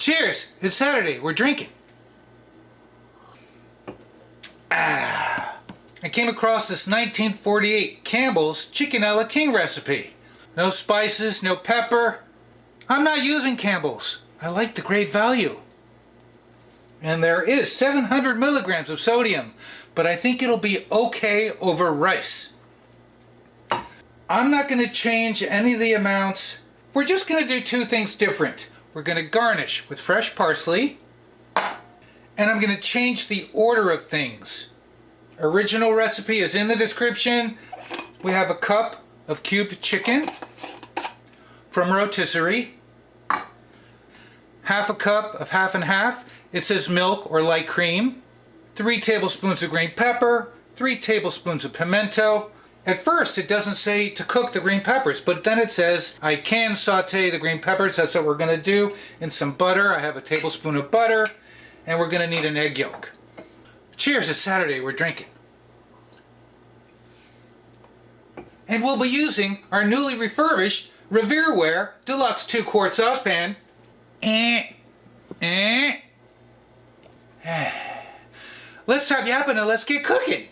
Cheers! It's Saturday. We're drinking. I came across this 1948 Campbell's Chicken a la King recipe. No spices, no pepper. I'm not using Campbell's. I like the great value. And there is 700 milligrams of sodium, but I think it'll be okay over rice. I'm not going to change any of the amounts. We're just going to do two things different. We're going to garnish with fresh parsley, and I'm going to change the order of things. Original recipe is in the description. We have a cup of cubed chicken from rotisserie, half a cup of half and half. It says milk or light cream, 3 tablespoons of green pepper, 3 tablespoons of pimento. At first it doesn't say to cook the green peppers, but then it says I can saute the green peppers. That's what we're going to do. In some butter. I have a tablespoon of butter, and we're going to need an egg yolk. Cheers, it's Saturday, we're drinking. And we'll be using our newly refurbished Revereware Deluxe 2-quart saucepan. Let's stop yapping and let's get cooking.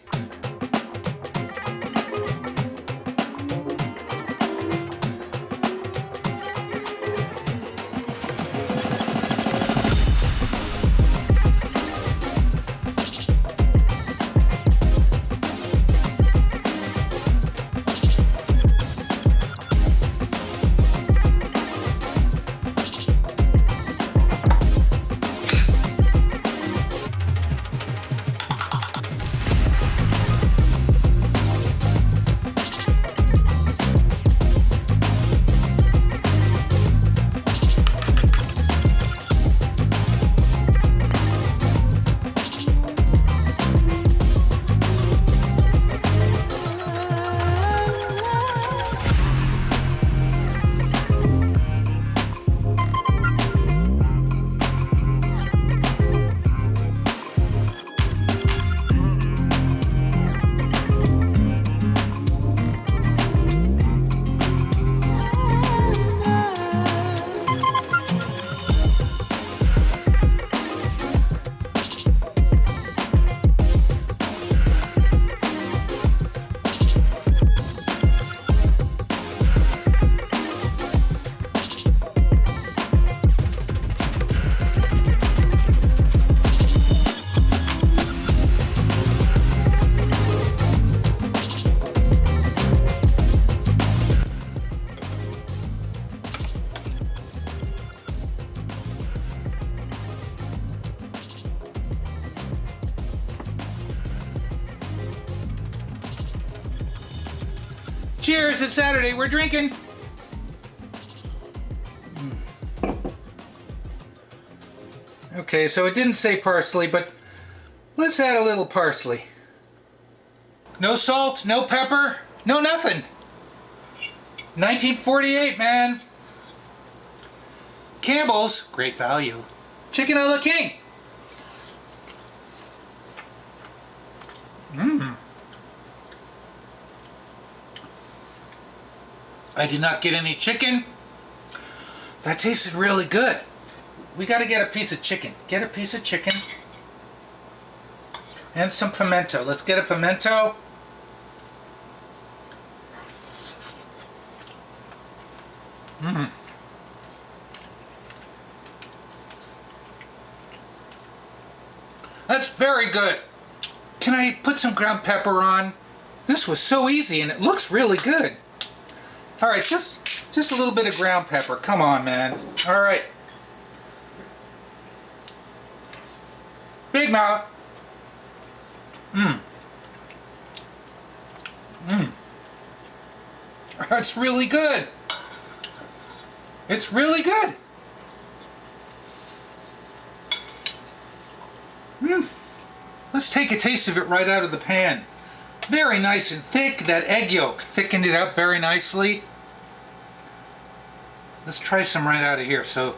Cheers, it's Saturday, we're drinking. Okay, so it didn't say parsley, but let's add a little parsley. No salt, no pepper, no nothing. 1948, man. Campbell's, great value. Chicken a la King. I did not get any chicken. That tasted really good. We got to get a piece of chicken. Get a piece of chicken. And some pimento. Let's get a pimento. That's very good. Can I put some ground pepper on? This was so easy and it looks really good. All right, just a little bit of ground pepper. Come on, man. All right. Big mouth. That's really good. It's really good. Let's take a taste of it right out of the pan. Very nice and thick. That egg yolk thickened it up very nicely. Let's try some right out of here so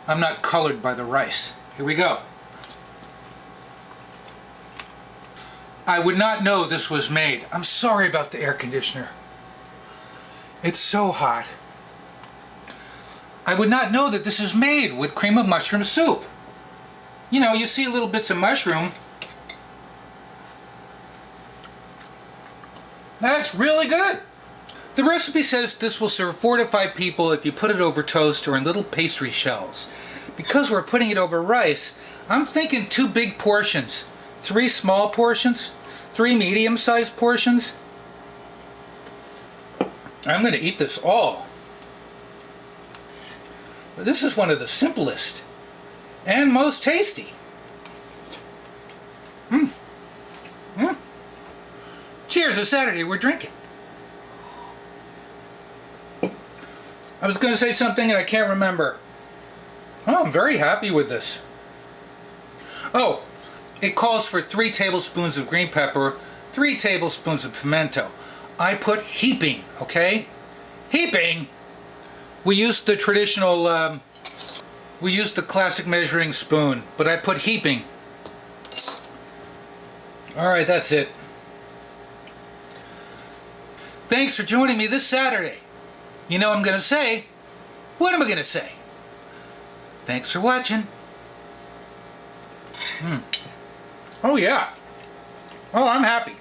I'm not colored by the rice. Here we go. I would not know this was made. I'm sorry about the air conditioner. It's so hot. I would not know that this is made with cream of mushroom soup. You know, you see little bits of mushroom. That's really good. The recipe says this will serve 4 to 5 people if you put it over toast or in little pastry shells. Because we're putting it over rice, I'm thinking 2 big portions, 3 small portions, 3 medium-sized portions. I'm going to eat this all. But this is one of the simplest and most tasty. Cheers, it's Saturday, we're drinking. I was going to say something and I can't remember. Oh, I'm very happy with this. Oh, it calls for 3 tablespoons of green pepper, 3 tablespoons of pimento. I put heaping, okay? Heaping? We used the traditional, we used the classic measuring spoon, but I put heaping. Alright, that's it. Thanks for joining me this Saturday. You know what I'm going to say? What am I going to say? Thanks for watching. Oh yeah. Oh, I'm happy.